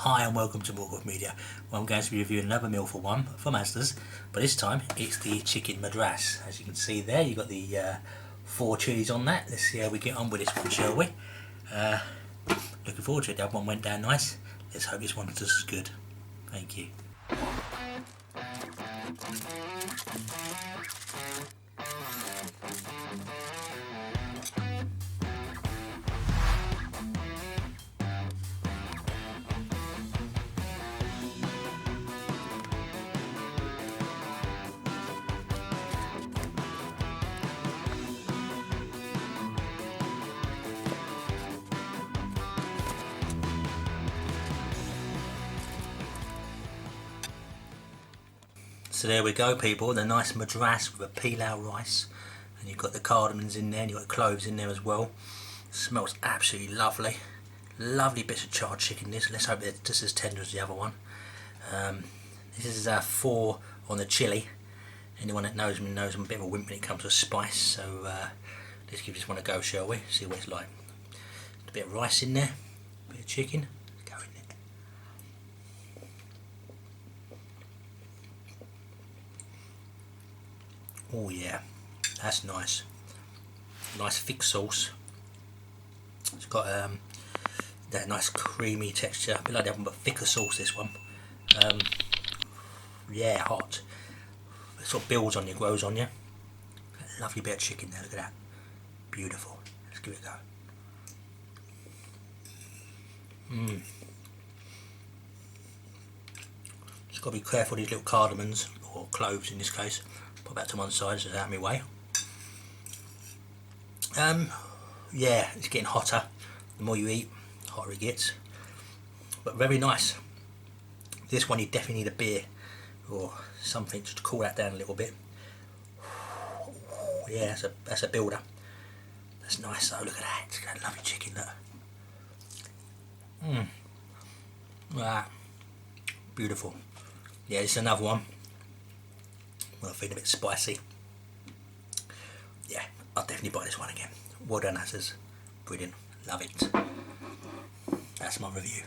Hi and welcome to Morgoths Media, where I'm going to be reviewing another meal for one from Asda's, but this time it's the chicken Madras. As you can see there, you've got the 4 chilies on that. Let's see how we get on with this one, shall we? Looking forward to it. The other one went down nice. Let's hope this one does as good. Thank you. So there we go, people, the nice Madras with a pilau rice, and you've got the cardamoms in there and you've got the cloves in there as well. Smells absolutely lovely. Lovely bits of charred chicken this. Let's hope they're just as tender as the other one. This is 4 on the chili. Anyone that knows me knows I'm a bit of a wimp when it comes to spice, so let's give this one a go, shall we? See what it's like. A bit of rice in there, a bit of chicken. Go in there. Oh yeah, that's nice. Nice thick sauce. It's got that nice creamy texture. A bit like the other one, but thicker sauce this one. Yeah, hot. It sort of builds on you, grows on you. Lovely bit of chicken there, look at that. Beautiful. Let's give it a go. Just got to be careful of these little cardamoms, or cloves in this case. Put that to one side so it's out of my way. Yeah, it's getting hotter. The more you eat, the hotter it gets. But very nice. This one you definitely need a beer or something just to cool that down a little bit. Yeah, that's a builder. That's nice though. Look at that. Look at that lovely chicken. Look. Ah, beautiful. Yeah, this is another one. Well, I feel a bit spicy. Yeah, I'll definitely buy this one again. Well done, Asda's. Brilliant. Love it. That's my review.